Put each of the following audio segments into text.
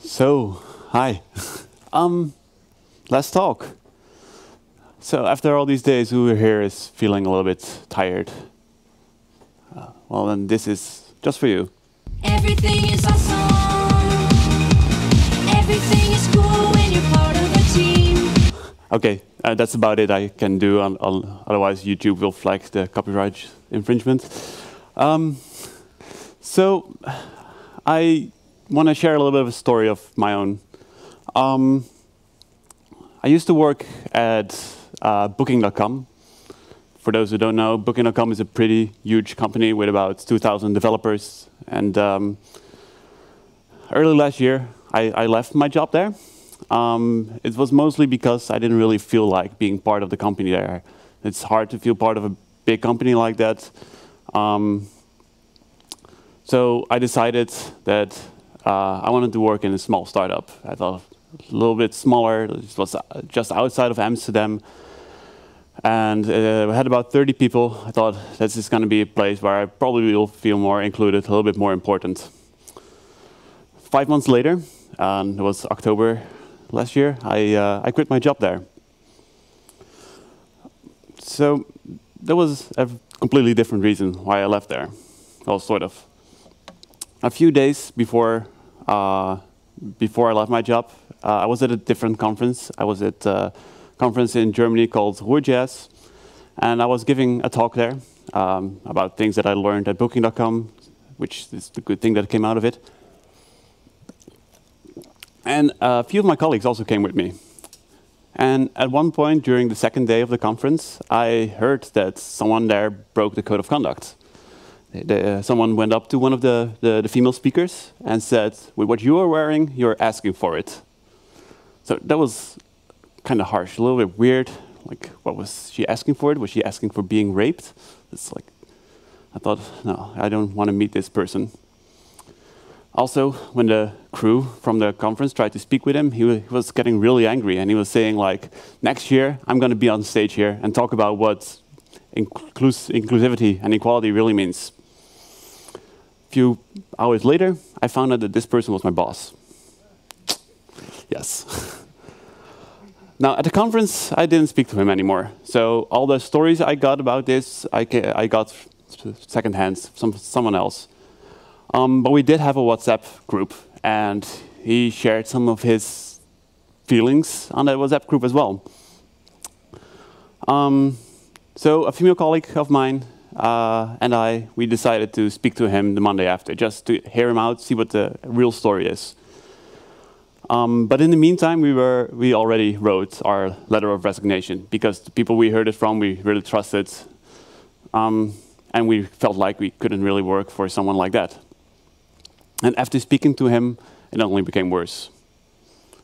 So, hi. Let's talk. So, after all these days, who here is feeling a little bit tired? Well, then this is just for you. Everything is awesome. Everything is cool when you're part of a team. Okay, that's about it I can do. Otherwise, YouTube will flag the copyright infringement. So, I want to share a little bit of a story of my own. I used to work at Booking.com. For those who don't know, Booking.com is a pretty huge company with about 2,000 developers. And early last year, I left my job there. It was mostly because I didn't really feel like being part of the company there. It's hard to feel part of a big company like that. So I decided that I wanted to work in a small startup. I thought a little bit smaller. It was just outside of Amsterdam. And we had about 30 people. I thought this is going to be a place where I probably will feel more included, a little bit more important. 5 months later, it was October last year, I quit my job there. So there was a completely different reason why I left there. Well, sort of. A few days before I left my job, I was at a different conference. I was at a conference in Germany called Ruhrjazz, and I was giving a talk there about things that I learned at Booking.com, which is the good thing that came out of it. And a few of my colleagues also came with me. And at one point during the second day of the conference, I heard that someone there broke the code of conduct. Someone went up to one of the female speakers and said, with what you are wearing, you're asking for it. So that was kind of harsh, a little bit weird. Like, what was she asking for it? Was she asking for being raped? It's like, I thought, no, I don't want to meet this person. Also, when the crew from the conference tried to speak with him, he was getting really angry, and he was saying, like, next year, I'm going to be on stage here and talk about what inclusivity and equality really means. A few hours later, I found out that this person was my boss. Yes. Now, at the conference, I didn't speak to him anymore. So all the stories I got about this, I got secondhand, someone else. But we did have a WhatsApp group, and he shared some of his feelings on that WhatsApp group as well. So a female colleague of mine and we decided to speak to him the Monday after, just to hear him out, see what the real story is. But in the meantime, we already wrote our letter of resignation, because the people we heard it from, we really trusted, and we felt like we couldn't really work for someone like that. And after speaking to him, it only became worse.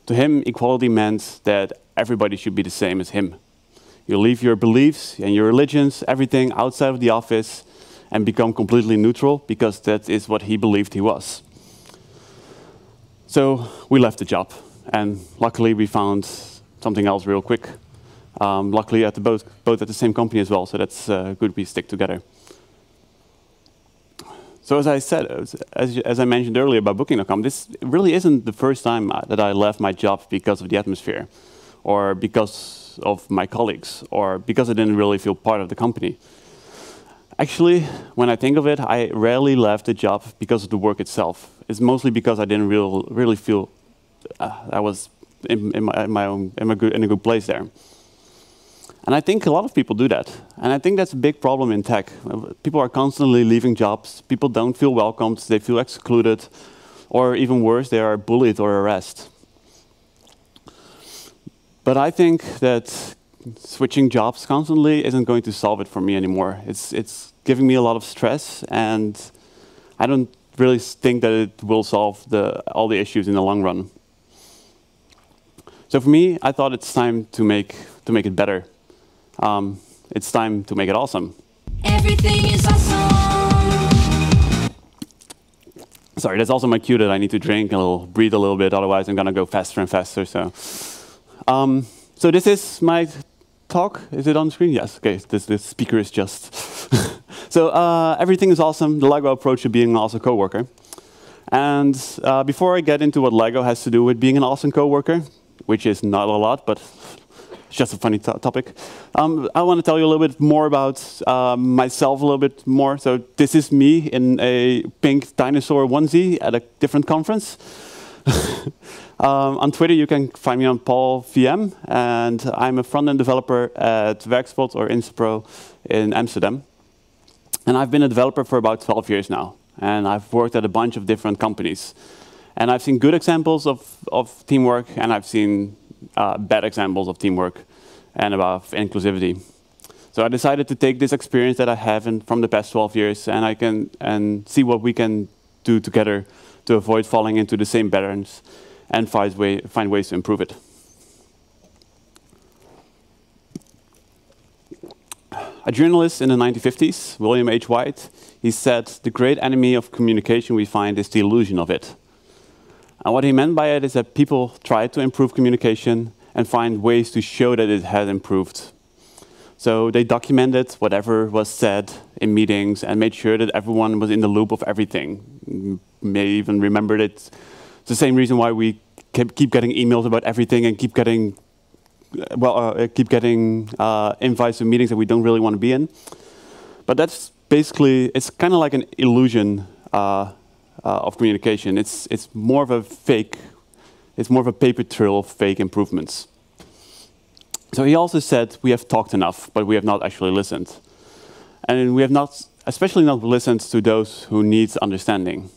To him, equality meant that everybody should be the same as him. You leave your beliefs and your religions, everything outside of the office, and become completely neutral, because that is what he believed he was. So we left the job, and luckily we found something else real quick. Luckily at both at the same company as well, so that's good we stick together. So as I said, as I mentioned earlier about Booking.com, this really isn't the first time that I left my job because of the atmosphere, or because of my colleagues, or because I didn't really feel part of the company. Actually, when I think of it, I rarely left the job because of the work itself. It's mostly because I didn't really feel I was in a good place there. And I think a lot of people do that. And I think that's a big problem in tech. People are constantly leaving jobs. People don't feel welcomed. They feel excluded. Or even worse, they are bullied or harassed. But I think that switching jobs constantly isn't going to solve it for me anymore. It's giving me a lot of stress, and I don't really think that it will solve all the issues in the long run. So for me, I thought it's time to make it better. It's time to make it awesome. Everything is awesome. Sorry, that's also my cue that I need to drink and breathe a little bit, otherwise I'm gonna go faster and faster. So this is my talk. Is it on the screen? Yes. Okay. This speaker is just. So everything is awesome. The Lego approach to being also coworker. And before I get into what Lego has to do with being an awesome coworker, which is not a lot, but it's just a funny topic, I want to tell you a little bit more about myself a little bit more. So this is me in a pink dinosaur onesie at a different conference. On Twitter, you can find me on PaulVM, and I'm a front-end developer at Werkspot or Inspro in Amsterdam. And I've been a developer for about 12 years now, and I've worked at a bunch of different companies. And I've seen good examples of teamwork, and I've seen bad examples of teamwork and of inclusivity. So I decided to take this experience that I have from the past 12 years, and see what we can do together to avoid falling into the same patterns and find ways to improve it. A journalist in the 1950s, William H. White, he said, "The great enemy of communication we find is the illusion of it." And what he meant by it is that people try to improve communication and find ways to show that it has improved. So they documented whatever was said in meetings and made sure that everyone was in the loop of everything. You may even remember that it's the same reason why we keep getting emails about everything and keep getting invites to meetings that we don't really want to be in. But that's basically, it's kind of like an illusion of communication. It's more of a fake, it's more of a paper trail of fake improvements. So he also said, we have talked enough, but we have not actually listened. And we have not, especially not listened to those who need understanding.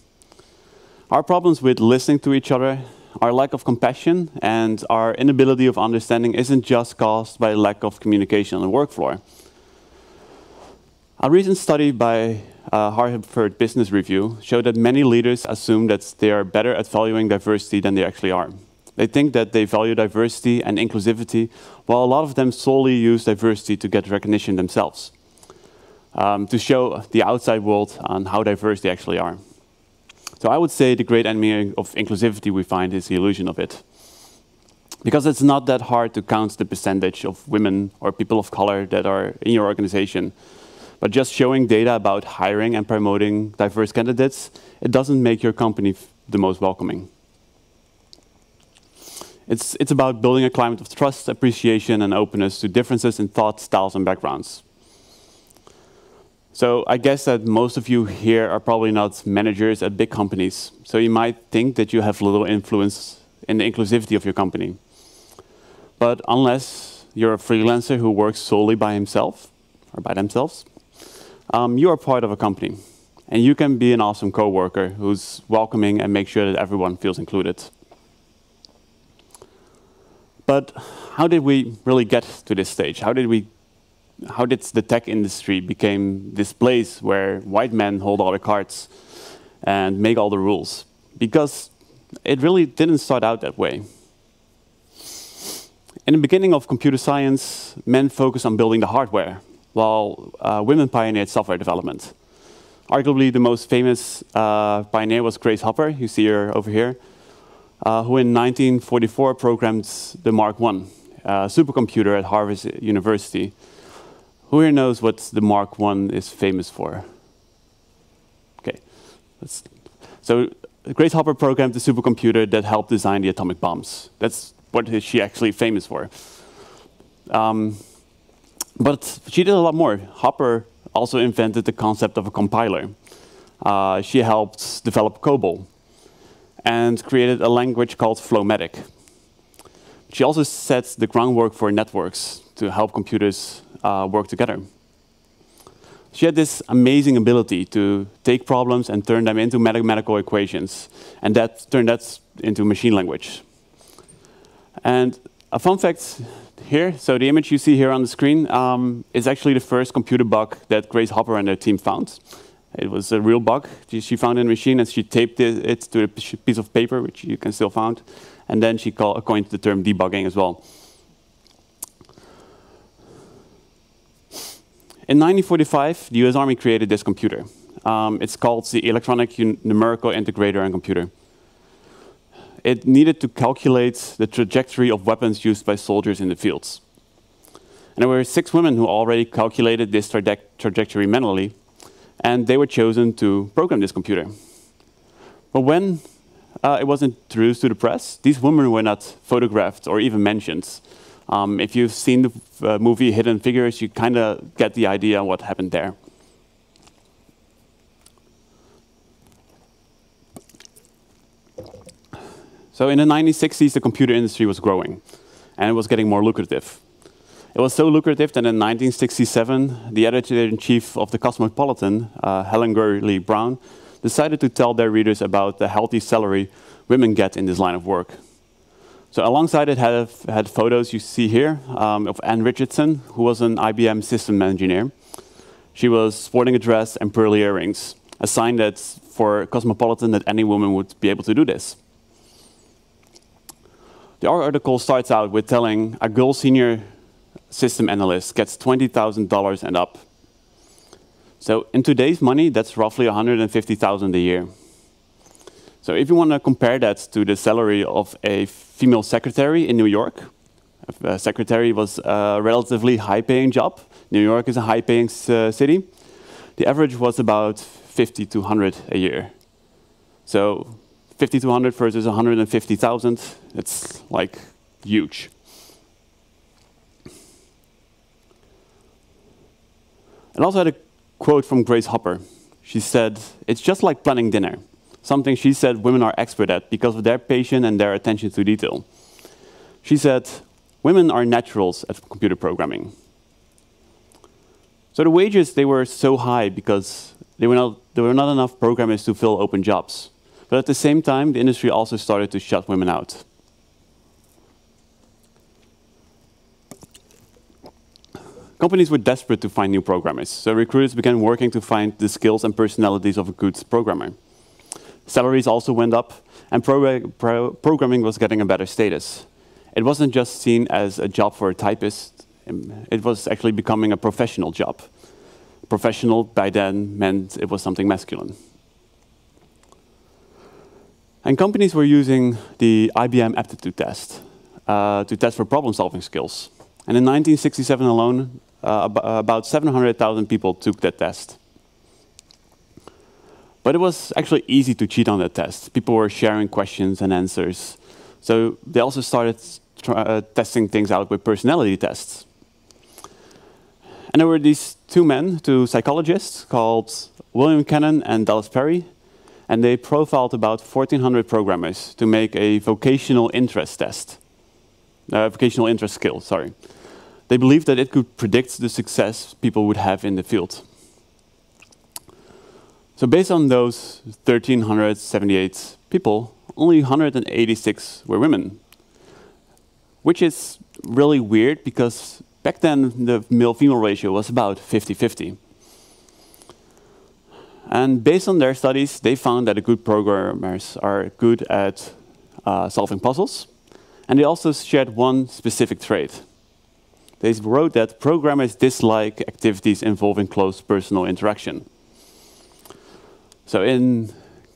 Our problems with listening to each other, our lack of compassion, and our inability of understanding isn't just caused by lack of communication on the work floor. A recent study by Harvard Business Review showed that many leaders assume that they are better at valuing diversity than they actually are. They think that they value diversity and inclusivity, while a lot of them solely use diversity to get recognition themselves, to show the outside world on how diverse they actually are. So I would say the great enemy of inclusivity we find is the illusion of it. Because it's not that hard to count the percentage of women or people of color that are in your organization. But just showing data about hiring and promoting diverse candidates, it doesn't make your company the most welcoming. It's about building a climate of trust, appreciation, and openness to differences in thoughts, styles, and backgrounds. So I guess that most of you here are probably not managers at big companies. So you might think that you have little influence in the inclusivity of your company. But unless you're a freelancer who works solely by himself or by themselves, you are part of a company. And you can be an awesome coworker who's welcoming and make sure that everyone feels included. But how did we really get to this stage? How did the tech industry become this place where white men hold all the cards and make all the rules? Because it really didn't start out that way. In the beginning of computer science, men focused on building the hardware, while women pioneered software development. Arguably the most famous pioneer was Grace Hopper, you see her over here, who in 1944 programmed the Mark I supercomputer at Harvard University. Who here knows what the Mark I is famous for? Okay, so Grace Hopper programmed the supercomputer that helped design the atomic bombs. That's what is she actually famous for. But she did a lot more. Hopper also invented the concept of a compiler. She helped develop COBOL and created a language called Flowmatic. She also set the groundwork for networks to help computers work together. She had this amazing ability to take problems and turn them into mathematical equations, and turned that into machine language. And a fun fact here, so the image you see here on the screen is actually the first computer bug that Grace Hopper and her team found. It was a real bug she found in a machine, and she taped it to a piece of paper, which you can still find. And then she coined the term debugging as well. In 1945, the US Army created this computer. It's called the Electronic Numerical Integrator and Computer. It needed to calculate the trajectory of weapons used by soldiers in the fields. And there were 6 women who already calculated this trajectory manually, and they were chosen to program this computer. But when it was introduced to the press, these women were not photographed or even mentioned. If you've seen the movie Hidden Figures, you kind of get the idea what happened there. So in the 1960s, the computer industry was growing, and it was getting more lucrative. It was so lucrative that in 1967, the editor-in-chief of the Cosmopolitan, Helen Gurley Brown, decided to tell their readers about the healthy salary women get in this line of work. So alongside it had photos you see here of Ann Richardson, who was an IBM system engineer. She was sporting a dress and pearly earrings, a sign that for Cosmopolitan that any woman would be able to do this. The article starts out with telling a girl senior system analyst gets $20,000 and up. So in today's money, that's roughly $150,000 a year. So if you want to compare that to the salary of a female secretary in New York, a secretary was a relatively high-paying job. New York is a high-paying city. The average was about $5,200 a year. So $5,200 versus $150,000, it's like huge. And also had a quote from Grace Hopper. She said, "It's just like planning dinner, something she said women are expert at because of their patience and their attention to detail." She said, "Women are naturals at computer programming." So the wages, they were so high because there were not enough programmers to fill open jobs. But at the same time, the industry also started to shut women out. Companies were desperate to find new programmers, so recruiters began working to find the skills and personalities of a good programmer. Salaries also went up, and programming was getting a better status. It wasn't just seen as a job for a typist, it was actually becoming a professional job. Professional, by then, meant it was something masculine. And companies were using the IBM aptitude test to test for problem-solving skills. And in 1967 alone, about 700,000 people took that test. But it was actually easy to cheat on that test. People were sharing questions and answers. So they also started testing things out with personality tests. And there were these two psychologists called William Cannon and Dallas Perry, and they profiled about 1,400 programmers to make a vocational interest test. Vocational interest skill, sorry. They believed that it could predict the success people would have in the field. So based on those 1,378 people, only 186 were women, which is really weird because back then the male-female ratio was about 50-50. And based on their studies, they found that the good programmers are good at solving puzzles, and they also shared one specific trait. They wrote that programmers dislike activities involving close personal interaction. So in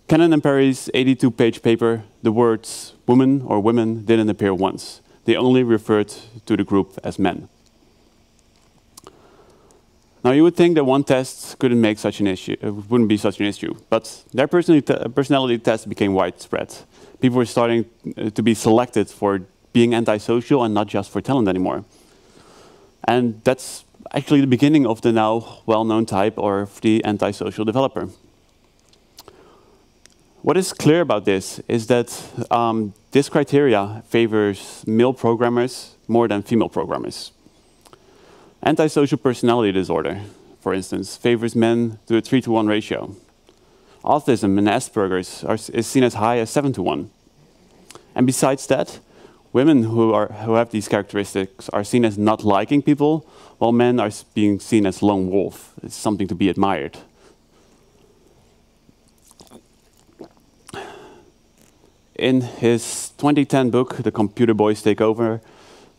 Cannon and Perry's 82-page paper, the words woman or women didn't appear once. They only referred to the group as men. Now you would think that one test couldn't make such an issue, wouldn't be such an issue, but their personality test became widespread. People were starting to be selected for being antisocial and not just for talent anymore. And that's actually the beginning of the now well-known type of the antisocial developer. What is clear about this is that this criteria favors male programmers more than female programmers. Antisocial personality disorder, for instance, favors men to a 3-to-1 ratio. Autism and Asperger's is seen as high as 7-to-1. And besides that, women who have these characteristics are seen as not liking people, while men are being seen as lone wolf. It's something to be admired. In his 2010 book, The Computer Boys Take Over,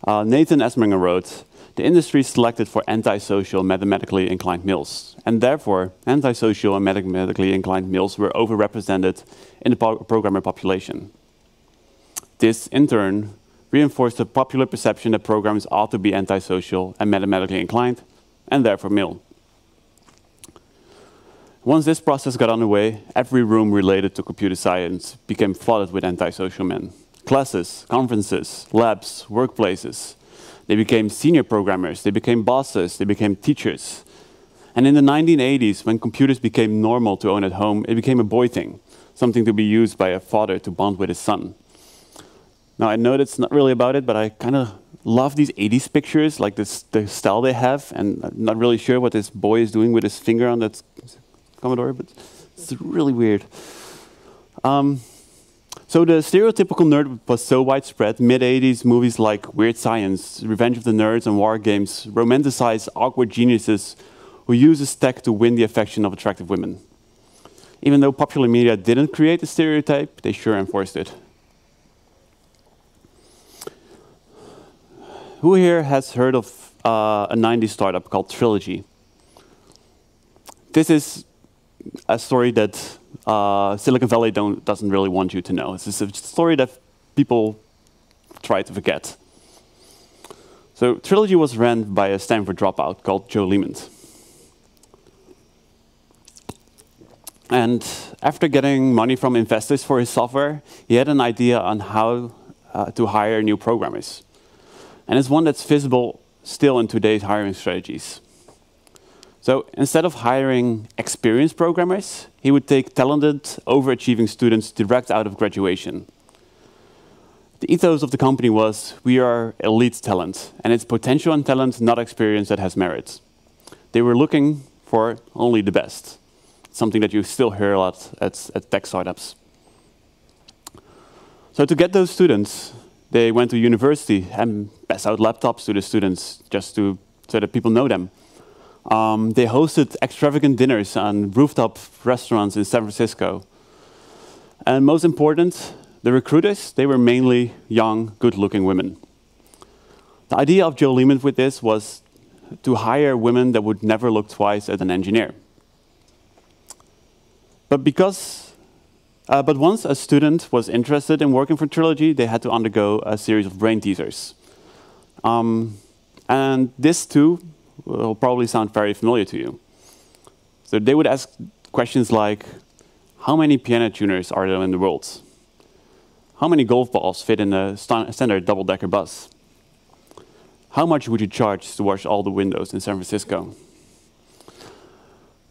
Nathan Esminger wrote, "The industry selected for antisocial, mathematically inclined males, and therefore antisocial and mathematically inclined males were overrepresented in the programmer population. This, in turn, reinforced the popular perception that programmers ought to be antisocial and mathematically inclined, and therefore male." Once this process got underway, every room related to computer science became flooded with antisocial men. Classes, conferences, labs, workplaces. They became senior programmers, they became bosses, they became teachers. And in the 1980s, when computers became normal to own at home, it became a boy thing, something to be used by a father to bond with his son. Now, I know that's not really about it, but I kind of love these 80s pictures, like this, the style they have, and I'm not really sure what this boy is doing with his finger on that Commodore, but it's really weird. So the stereotypical nerd was so widespread, mid-80s movies like Weird Science, Revenge of the Nerds, and War Games romanticize awkward geniuses who use tech to win the affection of attractive women. Even though popular media didn't create the stereotype, they sure enforced it. Who here has heard of a 90s startup called Trilogy? This is a story that Silicon Valley doesn't really want you to know. It's a story that people try to forget. So Trilogy was ran by a Stanford dropout called Joe Lehman. And after getting money from investors for his software, he had an idea on how to hire new programmers. And it's one that's visible still in today's hiring strategies. So instead of hiring experienced programmers, he would take talented, overachieving students direct out of graduation. The ethos of the company was, we are elite talent, and it's potential and talent, not experience, that has merit. They were looking for only the best. Something that you still hear a lot at tech startups. So to get those students, they went to university and passed out laptops to the students so that people know them. They hosted extravagant dinners on rooftop restaurants in San Francisco. And most important, the recruiters, they were mainly young, good-looking women. The idea of Joe Lehman with this was to hire women that would never look twice at an engineer. But once a student was interested in working for Trilogy, they had to undergo a series of brain teasers. And this too will probably sound very familiar to you. So they would ask questions like, how many piano tuners are there in the world? How many golf balls fit in a standard double-decker bus? How much would you charge to wash all the windows in San Francisco?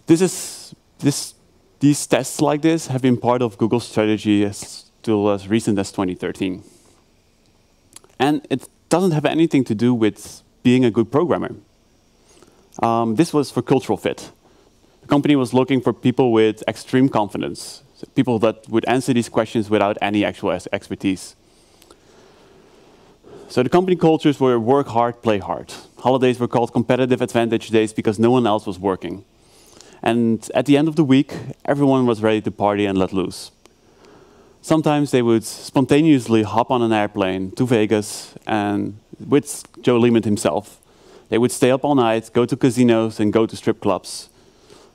These tests like this have been part of Google's strategy till as recent as 2013. And it doesn't have anything to do with being a good programmer. This was for cultural fit. The company was looking for people with extreme confidence, so people that would answer these questions without any actual expertise. So the company cultures were work hard, play hard. Holidays were called competitive advantage days because no one else was working. And at the end of the week, everyone was ready to party and let loose. Sometimes they would spontaneously hop on an airplane to Vegas, and with Joe Lehman himself, they would stay up all night, go to casinos, and go to strip clubs.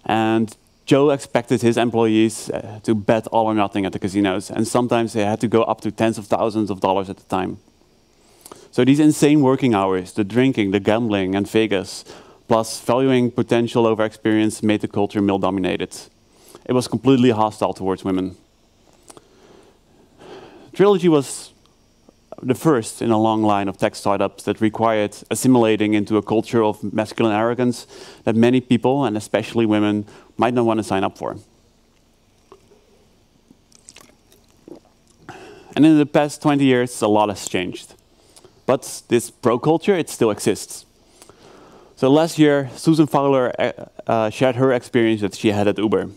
And Joe expected his employees to bet all or nothing at the casinos, and sometimes they had to go up to tens of thousands of dollars at a time. So these insane working hours, the drinking, the gambling, and Vegas, plus valuing potential over experience, made the culture male-dominated. It was completely hostile towards women. Trilogy was the first in a long line of tech startups that required assimilating into a culture of masculine arrogance that many people, and especially women, might not want to sign up for. And in the past 20 years, a lot has changed. But this bro culture, it still exists. So last year, Susan Fowler shared her experience that she had at Uber.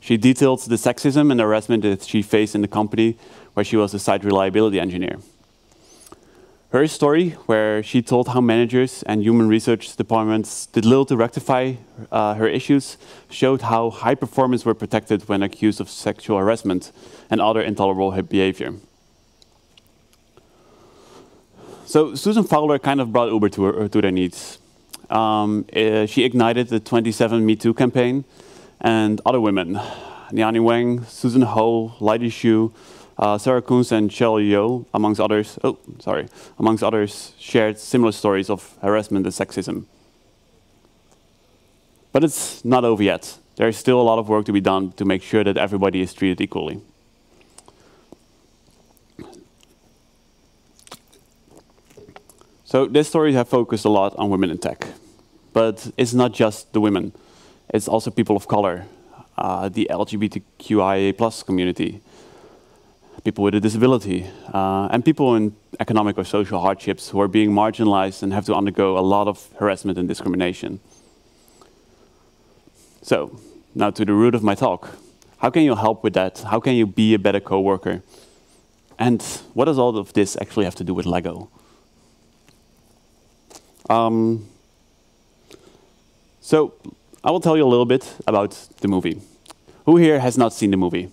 She detailed the sexism and harassment that she faced in the company where she was a site reliability engineer. Her story, where she told how managers and human research departments did little to rectify her issues, showed how high performers were protected when accused of sexual harassment and other intolerable behavior. So Susan Fowler kind of brought Uber to their needs. She ignited the 27 Me Too campaign, and other women, Niani Wang, Susan Ho, Lydie Xu, Sarah Koons, and Shell Yo, amongst others, shared similar stories of harassment and sexism. But it's not over yet. There's still a lot of work to be done to make sure that everybody is treated equally. So this story has focused a lot on women in tech. But it's not just the women. It's also people of color, the LGBTQIA+ community, people with a disability, and people in economic or social hardships who are being marginalized and have to undergo a lot of harassment and discrimination. So, now to the root of my talk. How can you help with that? How can you be a better coworker? And what does all of this actually have to do with Lego? So, I will tell you a little bit about the movie. Who here has not seen the movie?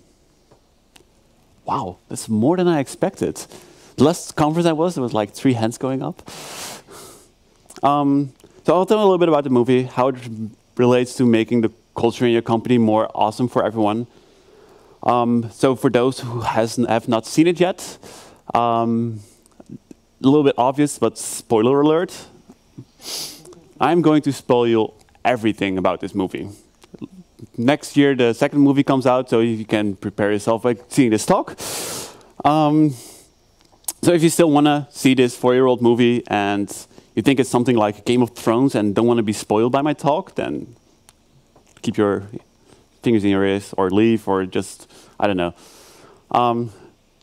Wow, that's more than I expected. The last conference there was like 3 hands going up. So I'll tell you a little bit about the movie, how it relates to making the culture in your company more awesome for everyone. So for those who have not seen it yet, a little bit obvious, but spoiler alert. I'm going to spoil you everything about this movie. Next year, the second movie comes out, so you can prepare yourself by seeing this talk. So if you still want to see this 4-year-old movie and you think it's something like Game of Thrones and don't want to be spoiled by my talk, then keep your fingers in your ears or leave or just, I don't know.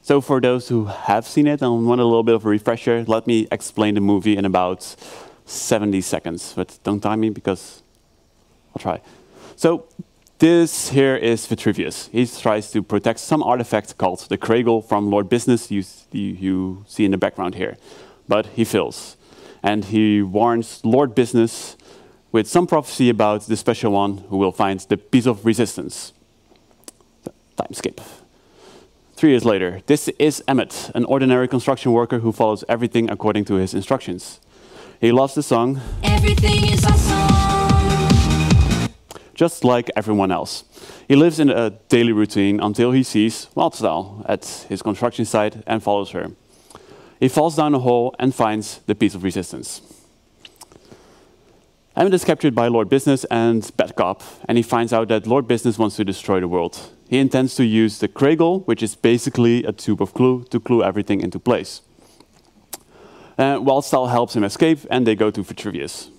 So for those who have seen it and want a little bit of a refresher, let me explain the movie in about 70 seconds. But don't time me because I'll try. So this here is Vitruvius. He tries to protect some artifact called the Cradle from Lord Business you see in the background here. But he fails. And he warns Lord Business with some prophecy about the special one who will find the piece of resistance. Time skip. 3 years later, this is Emmett, an ordinary construction worker who follows everything according to his instructions. He loves the song. Everything is awesome. Just like everyone else. He lives in a daily routine until he sees Wildstyle at his construction site and follows her. He falls down a hole and finds the piece of resistance. Emmett is captured by Lord Business and Bad Cop, and he finds out that Lord Business wants to destroy the world. He intends to use the Cradle, which is basically a tube of glue, to glue everything into place. Wildstyle helps him escape, and they go to Vitruvius.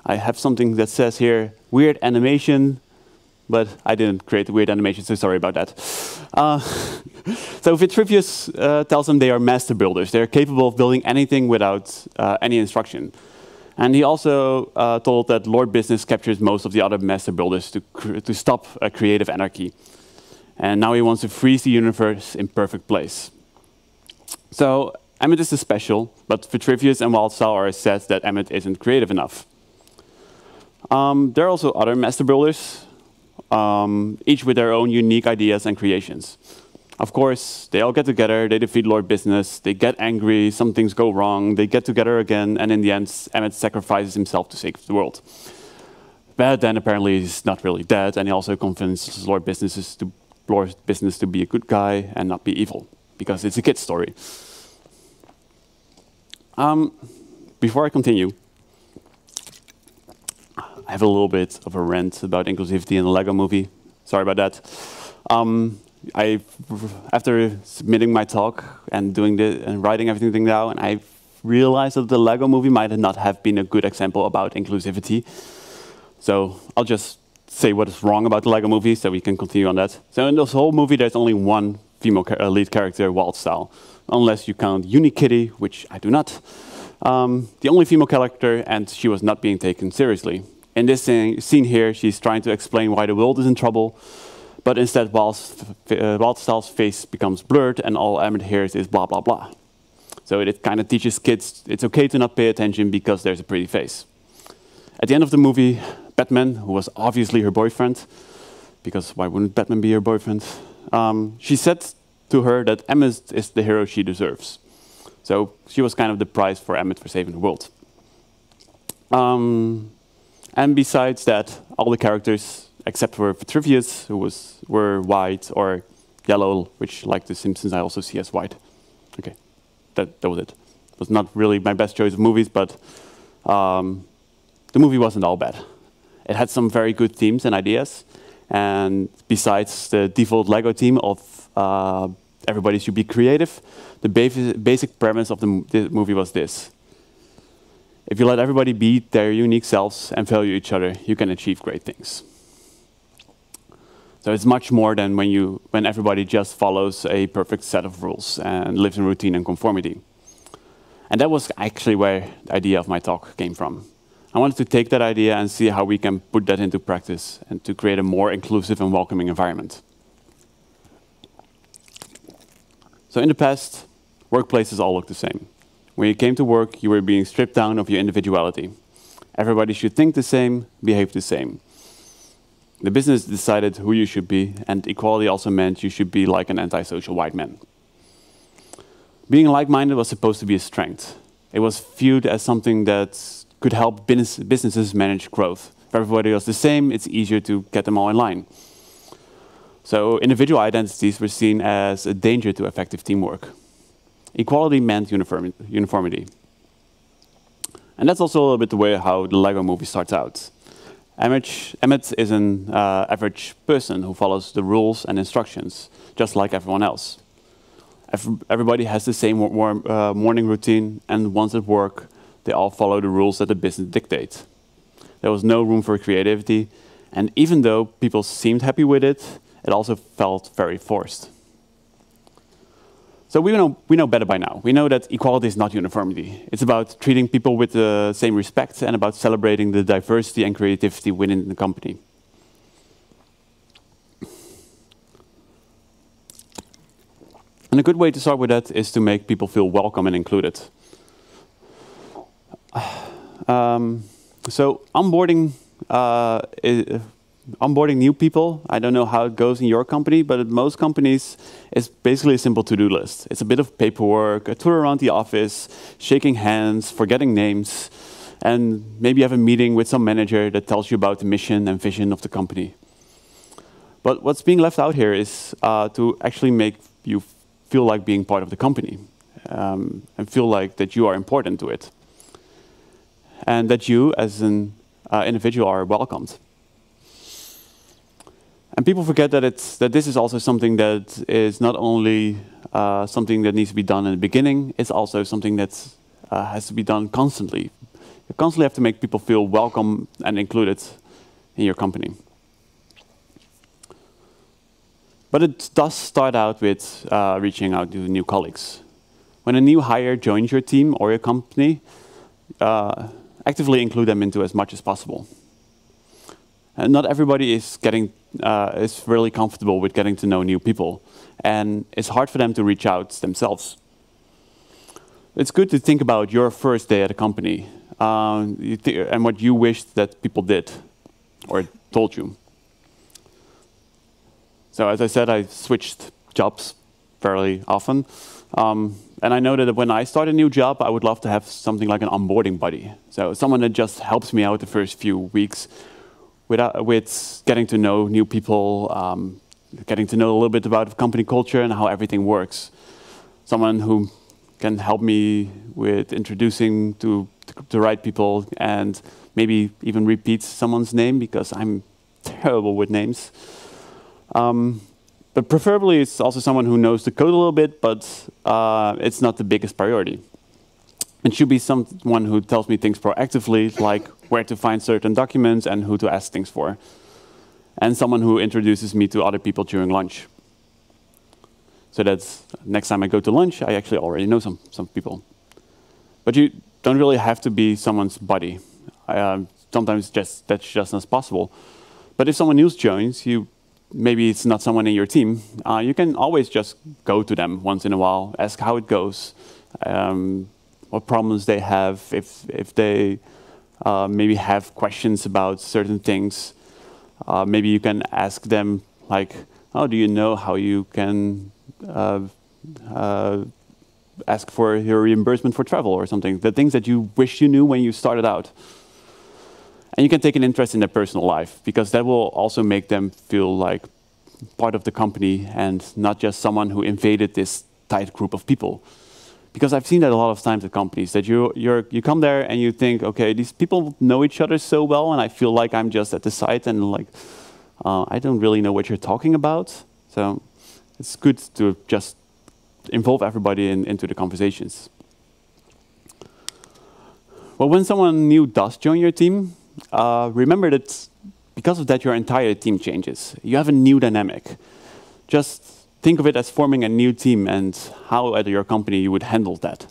I have something that says here, weird animation, but I didn't create the weird animation, so sorry about that. So Vitruvius tells them they are master builders. They're capable of building anything without any instruction. And he also told that Lord Business captures most of the other master builders to stop a creative anarchy. And now he wants to freeze the universe in perfect place. So Emmett is special, but Vitruvius and Wildstyle are sad that Emmett isn't creative enough. There are also other master builders, each with their own unique ideas and creations. Of course, they all get together, they defeat Lord Business, they get angry, some things go wrong, they get together again, and in the end, Emmett sacrifices himself to save the world. But then apparently he's not really dead, and he also convinces Lord Business to be a good guy and not be evil, because it's a kid's story. Before I continue, I have a little bit of a rant about inclusivity in the Lego movie. Sorry about that. After submitting my talk and writing everything down, I realized that the Lego movie might not have been a good example about inclusivity. So I'll just say what is wrong about the Lego movie, so we can continue on that. So in this whole movie, there's only one female lead character, Wildstyle, unless you count Unikitty, which I do not. The only female character, and she was not being taken seriously. In this scene here, she's trying to explain why the world is in trouble, but instead Wildstyle's face becomes blurred and all Emmett hears is blah, blah, blah. So it kind of teaches kids it's okay to not pay attention because there's a pretty face. At the end of the movie, Batman, who was obviously her boyfriend, because why wouldn't Batman be her boyfriend? She said to her that Emmett is the hero she deserves. So she was kind of the prize for Emmett for saving the world. And besides that, all the characters, except for Vitruvius, who were white or yellow, which, like The Simpsons, I also see as white. Okay, that was it. It was not really my best choice of movies, but the movie wasn't all bad. It had some very good themes and ideas, And besides the default Lego theme of everybody should be creative, the basic premise of the movie was this. If you let everybody be their unique selves and value each other, you can achieve great things. So it's much more than when everybody just follows a perfect set of rules and lives in routine and conformity. And that was actually where the idea of my talk came from. I wanted to take that idea and see how we can put that into practice and to create a more inclusive and welcoming environment. So in the past, workplaces all looked the same. When you came to work, you were being stripped down of your individuality. Everybody should think the same, behave the same. The business decided who you should be, and equality also meant you should be like an antisocial white man. Being like-minded was supposed to be a strength. It was viewed as something that could help businesses manage growth. If everybody was the same, it's easier to get them all in line. So individual identities were seen as a danger to effective teamwork. Equality meant uniformity. And that's also a little bit the way how the Lego movie starts out. Emmett is an average person who follows the rules and instructions, just like everyone else. Everybody has the same morning routine, and once at work, they all follow the rules that the business dictates. There was no room for creativity, and even though people seemed happy with it, it also felt very forced. So we know better by now. We know that equality is not uniformity. It's about treating people with the same respect and about celebrating the diversity and creativity within the company. And a good way to start with that is to make people feel welcome and included. So onboarding new people, I don't know how it goes in your company, but at most companies, it's basically a simple to-do list. It's a bit of paperwork, a tour around the office, shaking hands, forgetting names, and maybe you have a meeting with some manager that tells you about the mission and vision of the company. But what's being left out here is to actually make you feel like being part of the company and feel like that you are important to it. And that you, as an individual, are welcomed. And people forget that this is also something that is not only something that needs to be done in the beginning, it's also something that has to be done constantly. You constantly have to make people feel welcome and included in your company. But it does start out with reaching out to new colleagues. When a new hire joins your team or your company, actively include them into as much as possible. And not everybody is really comfortable with getting to know new people, and it's hard for them to reach out themselves. It's good to think about your first day at a company and what you wished that people did or told you. So as I said, I switched jobs fairly often. And I know that when I start a new job, I would love to have something like an onboarding buddy. So someone that just helps me out the first few weeks with getting to know new people, getting to know a little bit about company culture and how everything works. Someone who can help me with introducing to the right people and maybe even repeat someone's name because I'm terrible with names. But preferably it's also someone who knows the code a little bit, but it's not the biggest priority. It should be someone who tells me things proactively, like where to find certain documents and who to ask things for. And someone who introduces me to other people during lunch. So that next time I go to lunch, I actually already know some people. But you don't really have to be someone's buddy. Sometimes that's just not possible. But if someone new joins, maybe it's not someone in your team, you can always just go to them once in a while, ask how it goes, what problems they have, if they maybe have questions about certain things. Maybe you can ask them, like, oh, do you know how you can ask for your reimbursement for travel or something? The things that you wish you knew when you started out. And you can take an interest in their personal life, because that will also make them feel like part of the company and not just someone who invaded this tight group of people. Because I've seen that a lot of times at companies, that you come there and you think, okay, these people know each other so well, and I feel like I'm just at the side and like I don't really know what you're talking about. So it's good to just involve everybody into the conversations. Well, when someone new does join your team, remember that because of that, your entire team changes. You have a new dynamic. Just think of it as forming a new team and how at your company you would handle that.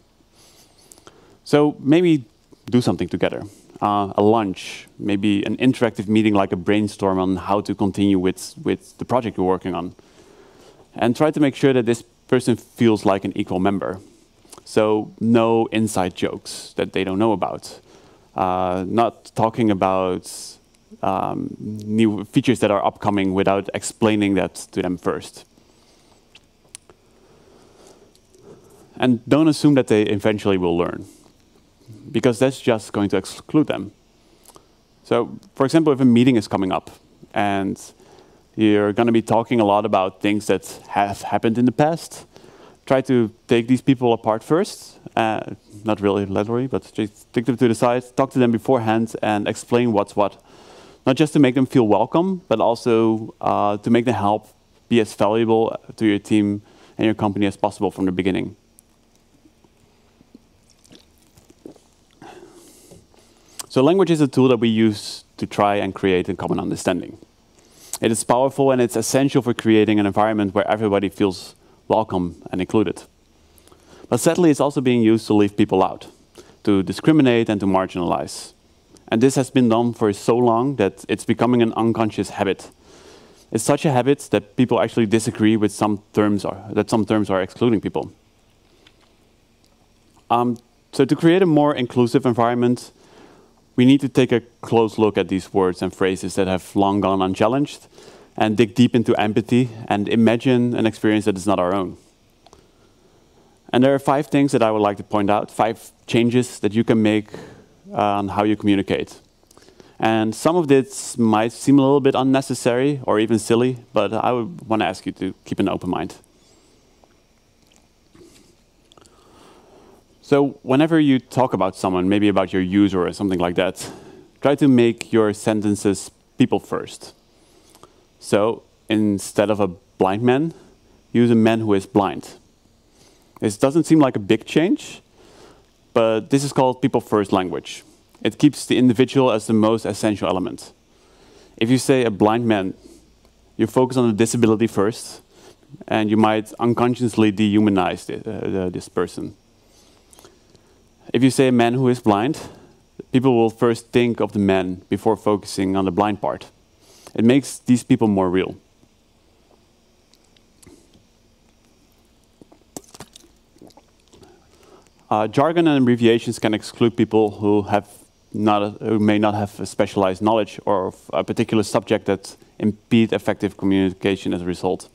So maybe do something together. A lunch, maybe an interactive meeting like a brainstorm on how to continue with the project you're working on. And try to make sure that this person feels like an equal member. So no inside jokes that they don't know about. Not talking about new features that are upcoming without explaining that to them first. And don't assume that they eventually will learn, because that's just going to exclude them. So, for example, if a meeting is coming up and you're going to be talking a lot about things that have happened in the past, try to take these people apart first. Not really literally, but just take them to the side, talk to them beforehand, and explain what's what. Not just to make them feel welcome, but also to make them help be as valuable to your team and your company as possible from the beginning. So language is a tool that we use to try and create a common understanding. It is powerful and it's essential for creating an environment where everybody feels welcome and included. But sadly, it's also being used to leave people out, to discriminate and to marginalize. And this has been done for so long that it's becoming an unconscious habit. It's such a habit that people actually disagree with some terms, that some terms are excluding people. So to create a more inclusive environment, we need to take a close look at these words and phrases that have long gone unchallenged and dig deep into empathy and imagine an experience that is not our own. And there are 5 things that I would like to point out, 5 changes that you can make on how you communicate. And some of this might seem a little bit unnecessary or even silly, but I would want to ask you to keep an open mind. So whenever you talk about someone, maybe about your user or something like that, try to make your sentences people first. So instead of a blind man, use a man who is blind. This doesn't seem like a big change, but this is called people first language. It keeps the individual as the most essential element. If you say a blind man, you focus on the disability first, and you might unconsciously dehumanize this person. If you say a man who is blind, people will first think of the man before focusing on the blind part. It makes these people more real. Jargon and abbreviations can exclude people who may not have a specialized knowledge or a particular subject that impede effective communication as a result.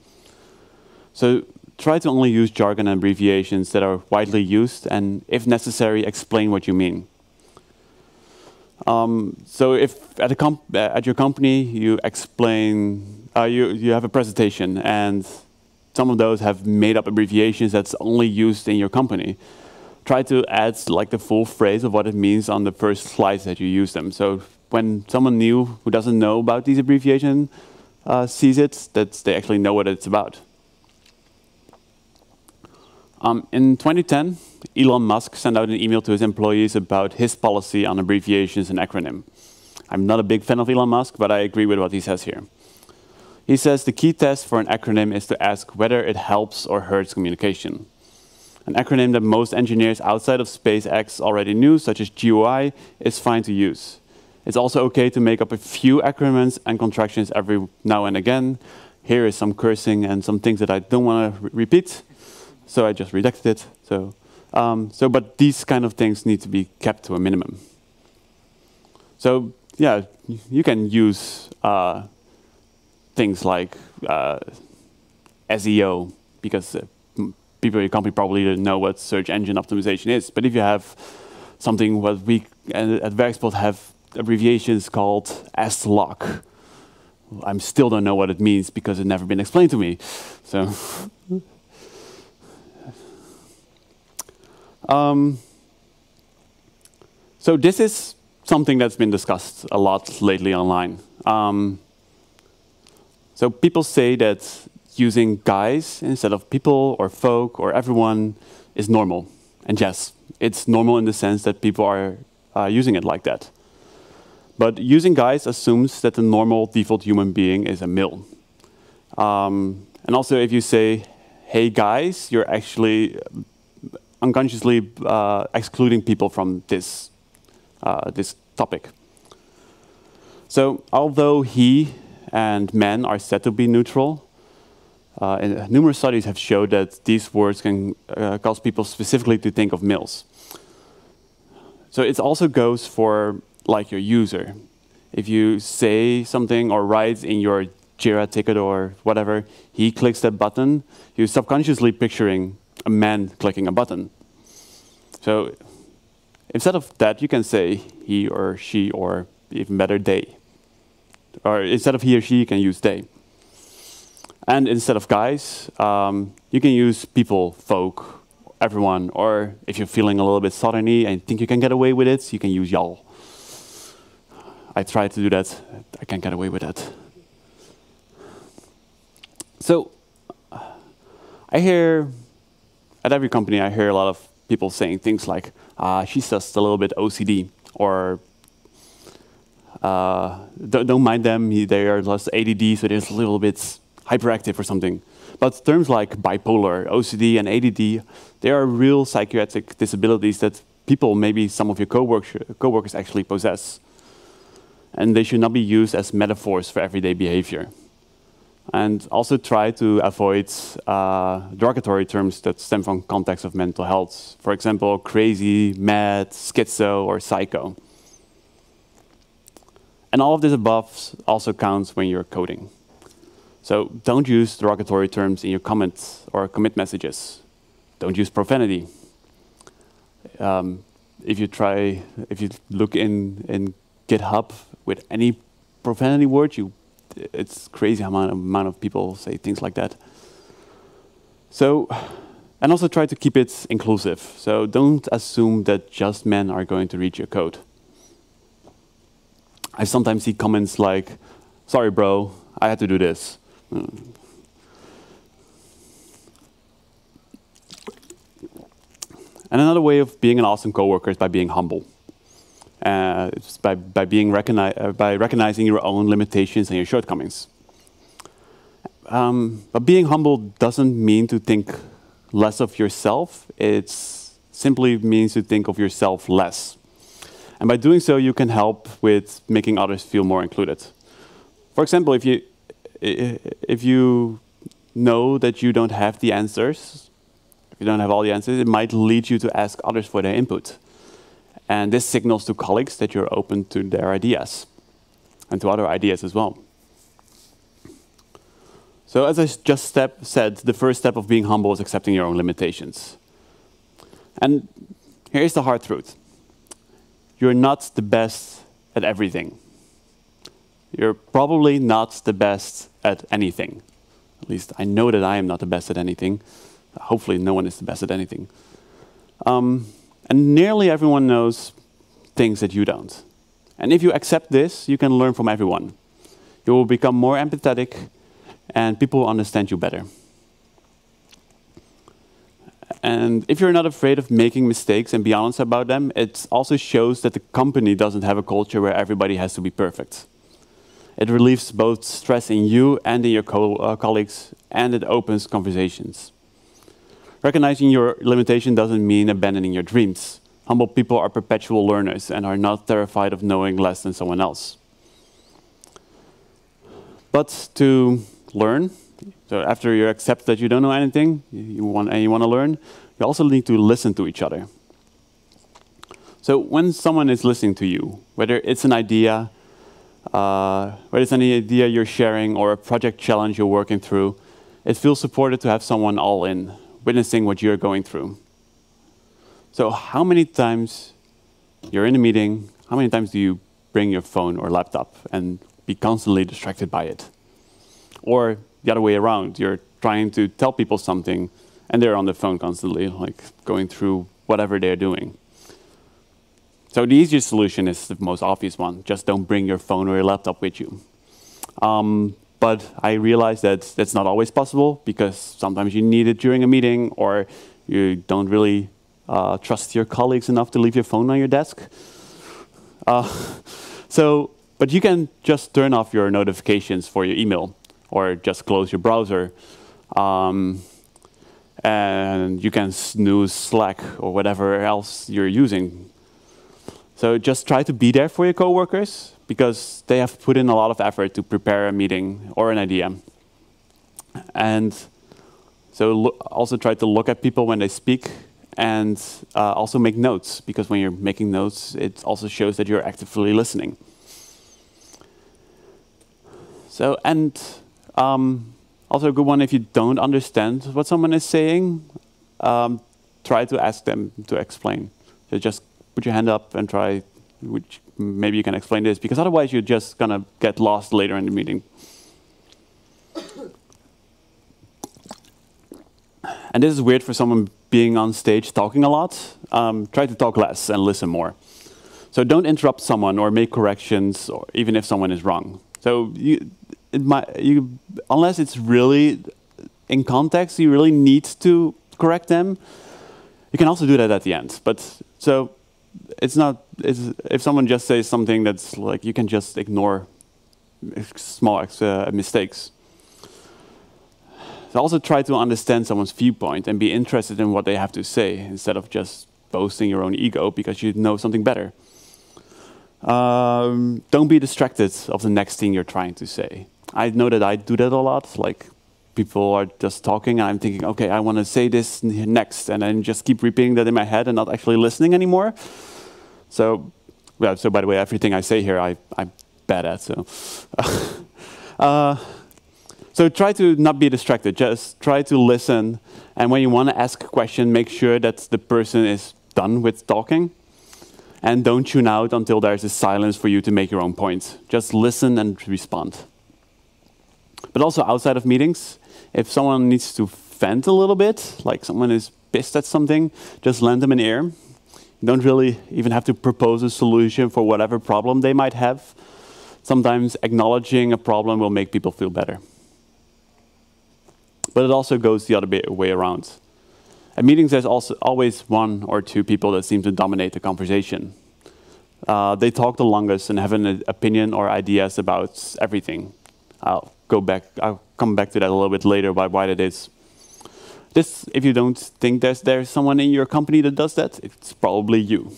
So try to only use jargon and abbreviations that are widely used, and if necessary, explain what you mean. So if at your company you explain, you have a presentation, and some of those have made up abbreviations that's only used in your company, try to add like the full phrase of what it means on the first slides that you use them. So when someone new who doesn't know about these abbreviations sees it, that they actually know what it's about. In 2010, Elon Musk sent out an email to his employees about his policy on abbreviations and acronym. I'm not a big fan of Elon Musk, but I agree with what he says here. He says the key test for an acronym is to ask whether it helps or hurts communication. An acronym that most engineers outside of SpaceX already knew, such as GUI, is fine to use. It's also okay to make up a few acronyms and contractions every now and again. Here is some cursing and some things that I don't want to repeat, so I just redacted it. But these kind of things need to be kept to a minimum. So yeah, you can use things like SEO, because people in your company probably don't know what search engine optimization is. But if you have something what we at Verbeek-Mast have abbreviations called SLOC, I still don't know what it means because it's never been explained to me. So. So this is something that's been discussed a lot lately online. So people say that using guys instead of people or folk or everyone is normal. And yes, it's normal in the sense that people are using it like that. But using guys assumes that the normal default human being is a male. And also if you say, hey guys, you're actually unconsciously excluding people from this topic. So although he and men are said to be neutral, numerous studies have showed that these words can cause people specifically to think of males. So it also goes for like your user. If you say something or write in your Jira ticket or whatever, he clicks that button, you're subconsciously picturing a man clicking a button. So instead of that, you can say he or she, or even better, they. Or instead of he or she, you can use they. And instead of guys, you can use people, folk, everyone, or if you're feeling a little bit southerny and think you can get away with it, you can use y'all. I tried to do that. I can't get away with that. So I hear, at every company, I hear a lot of people saying things like, she's just a little bit OCD, or don't mind them, they are just ADD, so they're a little bit hyperactive or something. But terms like bipolar, OCD, and ADD, they are real psychiatric disabilities that people, maybe some of your coworkers actually possess. And they should not be used as metaphors for everyday behavior. And also try to avoid derogatory terms that stem from context of mental health. For example, crazy, mad, schizo, or psycho. And all of this above also counts when you're coding. So don't use derogatory terms in your comments or commit messages. Don't use profanity. If you look in GitHub with any profanity word, it's crazy how amount of people say things like that. So, and also try to keep it inclusive. So don't assume that just men are going to read your code. I sometimes see comments like, sorry bro, I had to do this. And another way of being an awesome coworker is by being humble. It's by recognizing your own limitations and your shortcomings. But being humble doesn't mean to think less of yourself. It simply means to think of yourself less. And by doing so, you can help with making others feel more included. For example, if you know that you don't have the answers, if you don't have all the answers, it might lead you to ask others for their input. And this signals to colleagues that you're open to their ideas and to other ideas as well. So as I just said, the first step of being humble is accepting your own limitations. And here's the hard truth. You're not the best at everything. You're probably not the best at anything. At least I know that I am not the best at anything. Hopefully no one is the best at anything. And nearly everyone knows things that you don't. And if you accept this, you can learn from everyone. You will become more empathetic, and people will understand you better. And if you're not afraid of making mistakes and be honest about them, it also shows that the company doesn't have a culture where everybody has to be perfect. It relieves both stress in you and in your colleagues, and it opens conversations. Recognizing your limitation doesn't mean abandoning your dreams. Humble people are perpetual learners and are not terrified of knowing less than someone else. But to learn, so after you accept that you don't know anything, you want to learn, you also need to listen to each other. So when someone is listening to you, whether it's an idea, you're sharing or a project challenge you're working through, it feels supported to have someone all in, witnessing what you're going through. So how many times you're in a meeting, how many times do you bring your phone or laptop and be constantly distracted by it? Or the other way around, you're trying to tell people something and they're on the phone constantly, like going through whatever they're doing. So the easiest solution is the most obvious one. Just don't bring your phone or your laptop with you. But I realize that that's not always possible because sometimes you need it during a meeting or you don't really trust your colleagues enough to leave your phone on your desk. But you can just turn off your notifications for your email or just close your browser. And you can snooze Slack or whatever else you're using. So just try to be there for your coworkers because they have put in a lot of effort to prepare a meeting or an idea. And so also try to look at people when they speak and also make notes, because when you're making notes, it also shows that you're actively listening. So, and also a good one, if you don't understand what someone is saying, try to ask them to explain. So just put your hand up and try, maybe you can explain this, because otherwise you're just gonna get lost later in the meeting. And this is weird for someone being on stage talking a lot. Try to talk less and listen more. So don't interrupt someone or make corrections, or even if someone is wrong. So unless it's really in context, you really need to correct them. You can also do that at the end. But so it's not. If someone just says something that's like, you can just ignore small mistakes. So also try to understand someone's viewpoint and be interested in what they have to say instead of just boasting your own ego because you know something better. Don't be distracted of the next thing you're trying to say. I know that I do that a lot. Like, people are just talking and I'm thinking, okay, I want to say this next, and then just keep repeating that in my head and not actually listening anymore. So, yeah, so by the way, everything I say here, I'm bad at. So try to not be distracted. Just try to listen. And when you want to ask a question, make sure that the person is done with talking. And don't tune out until there's a silence for you to make your own point. Just listen and respond. But also outside of meetings, if someone needs to vent a little bit, like someone is pissed at something, just lend them an ear. You don't really even have to propose a solution for whatever problem they might have. Sometimes acknowledging a problem will make people feel better. But it also goes the other way around. At meetings, there's also always one or two people that seem to dominate the conversation. They talk the longest and have an opinion or ideas about everything. I'll come back to that a little bit later about why that is. This, if you don't think there's someone in your company that does that, it's probably you.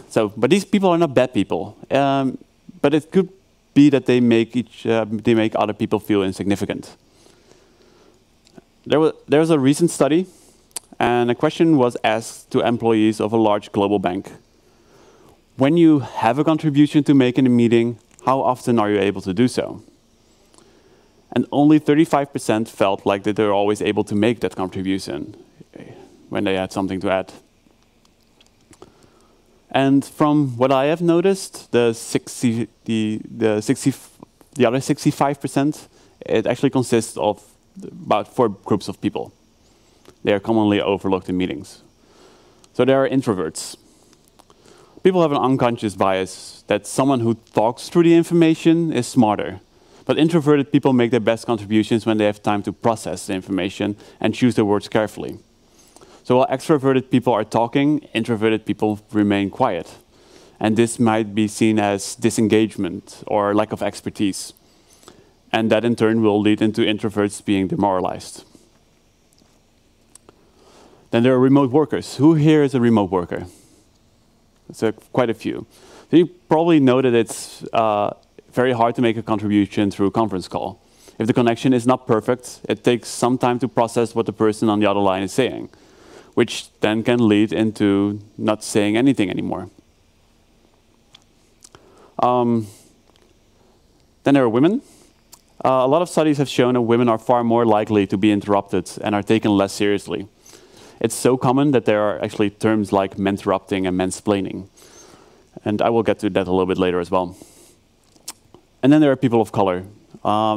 So, but these people are not bad people. But it could be that they make other people feel insignificant. There was a recent study, and a question was asked to employees of a large global bank. When you have a contribution to make in a meeting, how often are you able to do so? And only 35% felt like that they were always able to make that contribution when they had something to add. And from what I have noticed, the other 65%, it actually consists of about 4 groups of people. They are commonly overlooked in meetings. So there are introverts. People have an unconscious bias that someone who talks through the information is smarter. But introverted people make their best contributions when they have time to process the information and choose their words carefully. So while extroverted people are talking, introverted people remain quiet. And this might be seen as disengagement or lack of expertise. And that in turn will lead into introverts being demoralized. Then there are remote workers. Who here is a remote worker? It's quite a few. So you probably know that it's very hard to make a contribution through a conference call. If the connection is not perfect, it takes some time to process what the person on the other line is saying, which then can lead into not saying anything anymore. Then there are women. A lot of studies have shown that women are far more likely to be interrupted and are taken less seriously. It's so common that there are actually terms like menterrupting and mansplaining. And I will get to that a little bit later as well. And then there are people of color.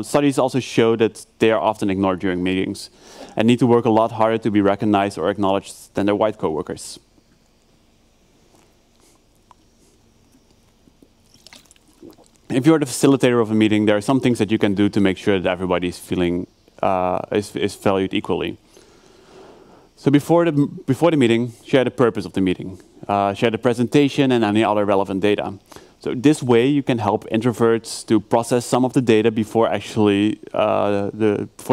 Studies also show that they are often ignored during meetings and need to work a lot harder to be recognized or acknowledged than their white coworkers. if you're the facilitator of a meeting, there are some things that you can do to make sure that everybody is feeling is valued equally. So before the meeting, share the purpose of the meeting, share the presentation and any other relevant data. So this way, you can help introverts to process some of the data before the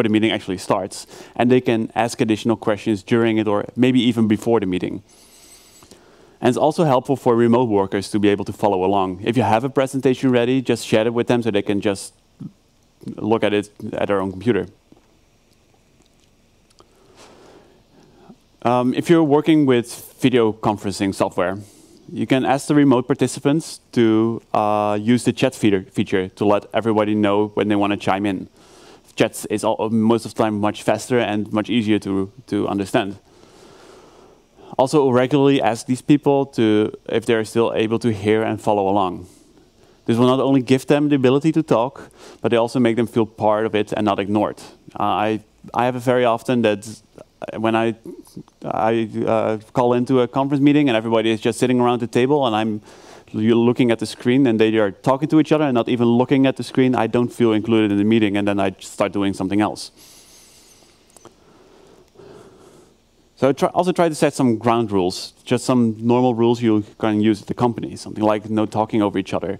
meeting actually starts, and they can ask additional questions during it or maybe even before the meeting. And it's also helpful for remote workers to be able to follow along. If you have a presentation ready, just share it with them so they can just look at it at their own computer. If you're working with video conferencing software, you can ask the remote participants to use the chat feature to let everybody know when they want to chime in. Chat is most of the time much faster and much easier to understand. Also, regularly ask these people if they're still able to hear and follow along. This will not only give them the ability to talk, but they also make them feel part of it and not ignored. I have it very often that when I call into a conference meeting and everybody is just sitting around the table and I'm looking at the screen and they are talking to each other and not even looking at the screen, I don't feel included in the meeting, and then I start doing something else. So also try to set some ground rules, just some normal rules you can use at the company, something like no talking over each other.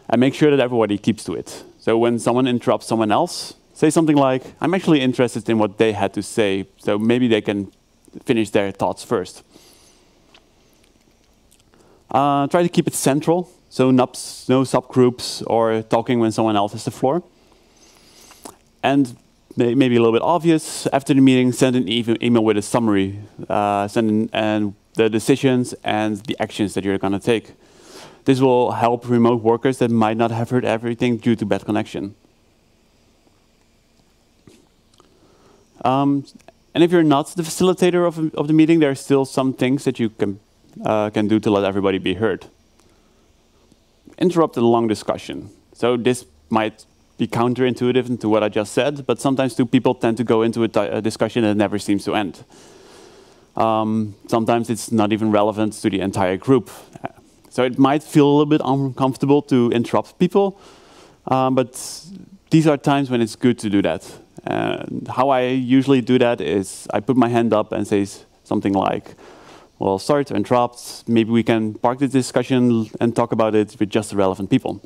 And make sure that everybody keeps to it. So when someone interrupts someone else, say something like, I'm actually interested in what they had to say, so maybe they can finish their thoughts first. Try to keep it central, so no subgroups or talking when someone else has the floor. And maybe a little bit obvious, after the meeting, send an email with a summary, and the decisions and the actions that you're going to take. This will help remote workers that might not have heard everything due to bad connection. And if you're not the facilitator of the meeting, there are still some things that you can do to let everybody be heard. Interrupt a long discussion. So this might be counterintuitive to what I just said, but sometimes people tend to go into a discussion that never seems to end. Sometimes it's not even relevant to the entire group. So it might feel a little bit uncomfortable to interrupt people, but these are times when it's good to do that. And how I usually do that is I put my hand up and say something like, well, sorry to interrupt, maybe we can park this discussion and talk about it with just the relevant people.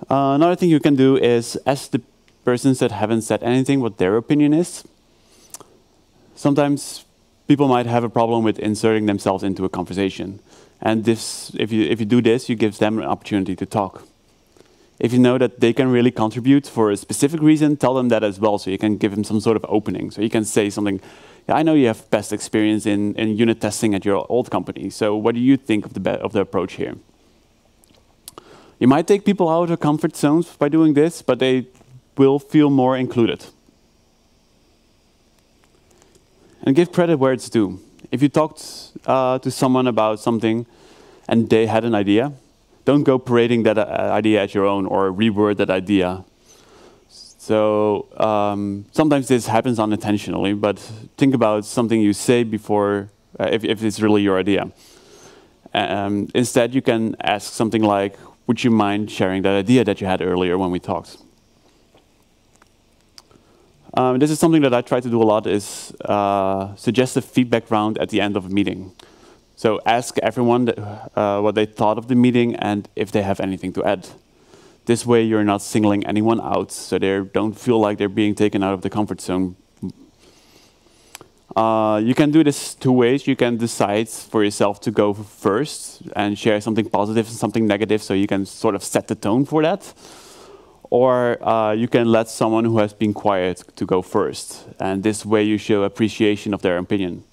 Another thing you can do is ask the persons that haven't said anything what their opinion is. Sometimes people might have a problem with inserting themselves into a conversation. And if you do this, you give them an opportunity to talk. If you know that they can really contribute for a specific reason, tell them that as well, so you can give them some sort of opening. So you can say something, yeah, I know you have past experience in unit testing at your old company, so what do you think of the approach here? You might take people out of their comfort zones by doing this, but they will feel more included. And give credit where it's due. If you talked to someone about something and they had an idea, don't go parading that idea as your own or reword that idea. So sometimes this happens unintentionally, but think about something you say before, if it's really your idea. Instead, you can ask something like, would you mind sharing that idea that you had earlier when we talked? This is something that I try to do a lot, is suggest a feedback round at the end of a meeting. So ask everyone what they thought of the meeting and if they have anything to add. This way you're not singling anyone out, so they don't feel like they're being taken out of the comfort zone. You can do this two ways. You can decide for yourself to go first and share something positive and something negative, so you can sort of set the tone for that. Or you can let someone who has been quiet to go first. And this way you show appreciation of their opinion.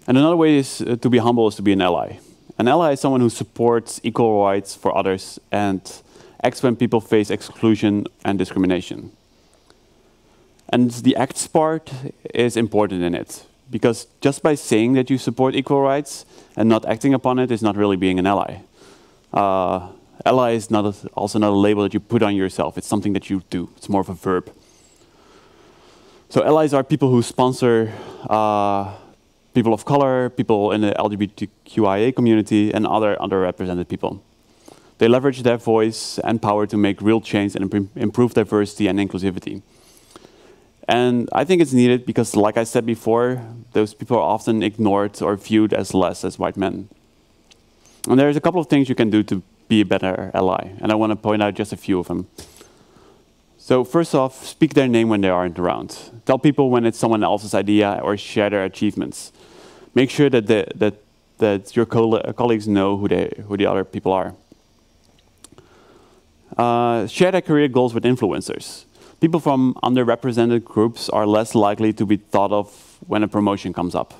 And another way is to be humble is to be an ally. An ally is someone who supports equal rights for others and acts when people face exclusion and discrimination. And the acts part is important in it, because just by saying that you support equal rights and not acting upon it is not really being an ally. Ally is also not a label that you put on yourself. It's something that you do. It's more of a verb. So allies are people who sponsor people of color, people in the LGBTQIA community, and other underrepresented people. They leverage their voice and power to make real change and improve diversity and inclusivity. And I think it's needed because, like I said before, those people are often ignored or viewed as less as white men. And there's a couple of things you can do to be a better ally, and I want to point out just a few of them. So first off, speak their name when they aren't around. Tell people when it's someone else's idea or share their achievements. Make sure that your colleagues know who the other people are. Share their career goals with influencers. People from underrepresented groups are less likely to be thought of when a promotion comes up.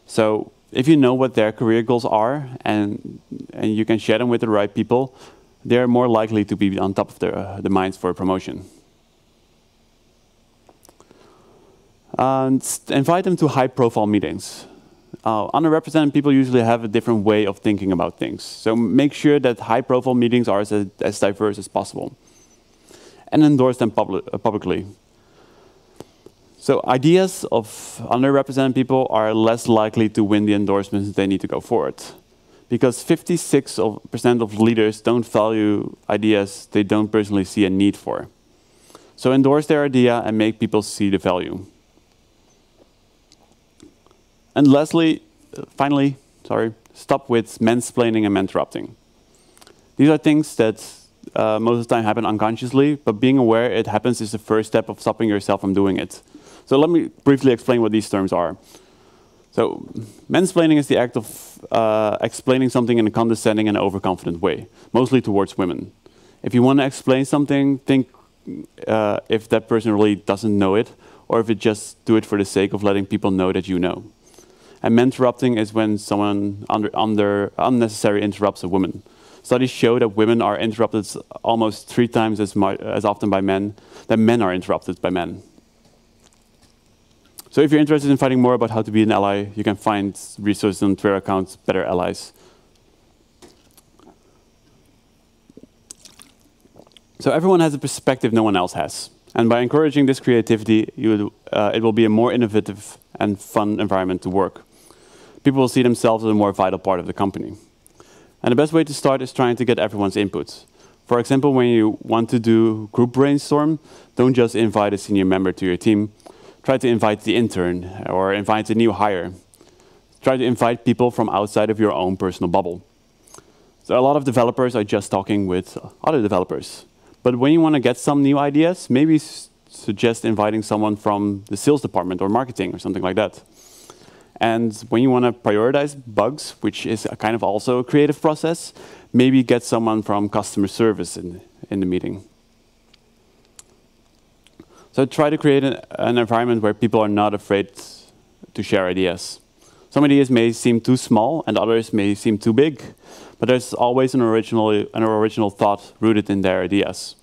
So if you know what their career goals are and you can share them with the right people, they're more likely to be on top of the minds for a promotion. And invite them to high-profile meetings. Underrepresented people usually have a different way of thinking about things. So make sure that high-profile meetings are as diverse as possible. And endorse them publicly. So ideas of underrepresented people are less likely to win the endorsements they need to go forward. Because 56% of leaders don't value ideas they don't personally see a need for. So endorse their idea and make people see the value. And finally, stop with mansplaining and interrupting. These are things that most of the time happen unconsciously, but being aware it happens is the first step of stopping yourself from doing it. So let me briefly explain what these terms are. So mansplaining is the act of explaining something in a condescending and overconfident way, mostly towards women. If you want to explain something, think if that person really doesn't know it, or if it just do it for the sake of letting people know that you know. And mentorrupting is when someone unnecessarily interrupts a woman. Studies show that women are interrupted almost 3 times as often by men than men are interrupted by men. So if you're interested in finding more about how to be an ally, you can find resources on Twitter accounts, Better Allies. So everyone has a perspective no one else has. And by encouraging this creativity, it will be a more innovative and fun environment to work. People will see themselves as a more vital part of the company. And the best way to start is trying to get everyone's input. For example, when you want to do group brainstorm, don't just invite a senior member to your team. Try to invite the intern or invite a new hire. Try to invite people from outside of your own personal bubble. So a lot of developers are just talking with other developers. But when you want to get some new ideas, maybe suggest inviting someone from the sales department or marketing or something like that. And when you want to prioritize bugs, which is a kind of also a creative process, maybe get someone from customer service in the meeting. So try to create an environment where people are not afraid to share ideas. Some ideas may seem too small and others may seem too big, but there's always an original thought rooted in their ideas.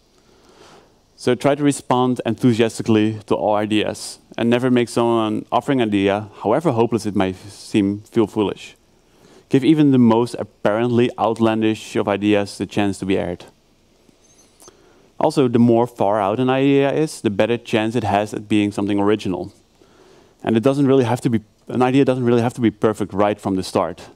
So try to respond enthusiastically to all ideas and never make someone offering an idea, however hopeless it might feel foolish. Give even the most apparently outlandish of ideas the chance to be aired. Also, the more far out an idea is, the better chance it has at being something original. And an idea doesn't really have to be perfect right from the start.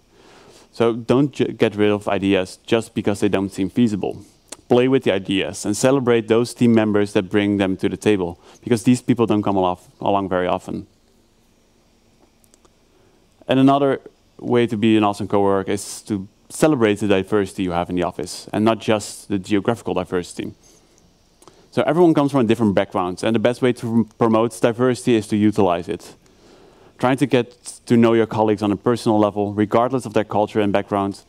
So don't get rid of ideas just because they don't seem feasible. Play with the ideas and celebrate those team members that bring them to the table, because these people don't come along very often. And another way to be an awesome coworker is to celebrate the diversity you have in the office, and not just the geographical diversity. So everyone comes from different backgrounds, and the best way to promote diversity is to utilize it. Trying to get to know your colleagues on a personal level, regardless of their culture and background,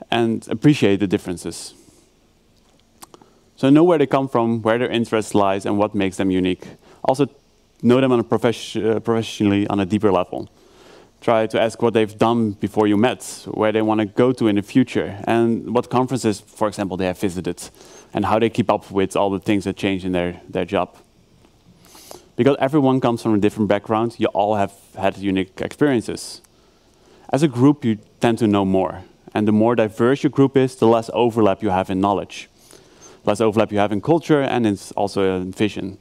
and appreciate the differences. So know where they come from, where their interest lies, and what makes them unique. Also, know them on professionally on a deeper level. Try to ask what they've done before you met, where they want to go to in the future, and what conferences, for example, they have visited, and how they keep up with all the things that change in their job. Because everyone comes from a different background, you all have had unique experiences. As a group, you tend to know more. And the more diverse your group is, the less overlap you have in knowledge. Less overlap you have in culture and also in vision.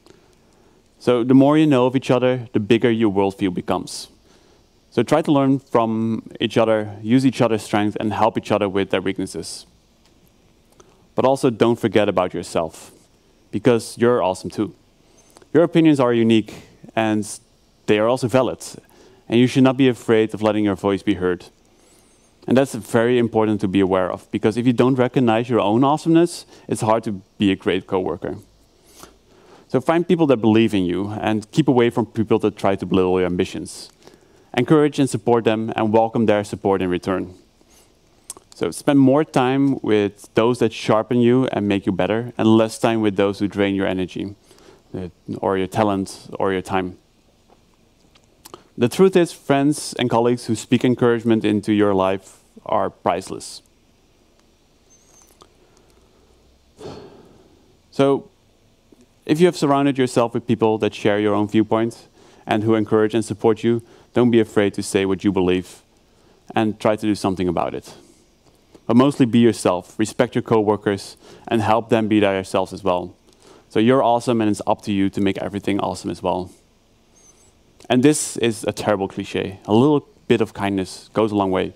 So the more you know of each other, the bigger your worldview becomes. So try to learn from each other, use each other's strengths, and help each other with their weaknesses. But also don't forget about yourself, because you're awesome too. Your opinions are unique, and they are also valid. And you should not be afraid of letting your voice be heard. And that's very important to be aware of, because if you don't recognize your own awesomeness, it's hard to be a great coworker. So find people that believe in you, and keep away from people that try to belittle your ambitions. Encourage and support them, and welcome their support in return. So spend more time with those that sharpen you and make you better, and less time with those who drain your energy, or your talent, or your time. The truth is, friends and colleagues who speak encouragement into your life are priceless. So, if you have surrounded yourself with people that share your own viewpoint and who encourage and support you, don't be afraid to say what you believe and try to do something about it. But mostly be yourself, respect your coworkers, and help them be themselves as well. So you're awesome, and it's up to you to make everything awesome as well. And this is a terrible cliche. A little bit of kindness goes a long way.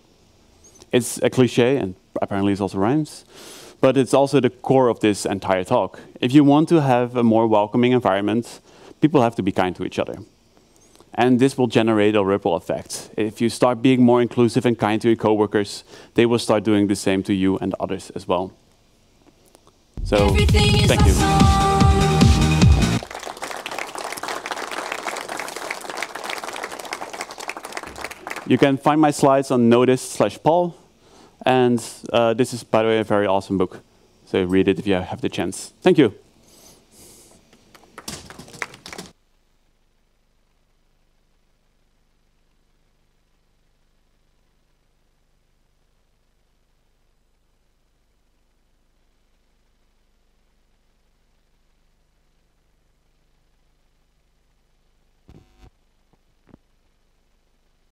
It's a cliche, and apparently it also rhymes, but it's also the core of this entire talk. If you want to have a more welcoming environment, people have to be kind to each other. And this will generate a ripple effect. If you start being more inclusive and kind to your coworkers, they will start doing the same to you and others as well. So, thank you. You can find my slides on notice/Paul. And this is, by the way, a very awesome book. So read it if you have the chance. Thank you.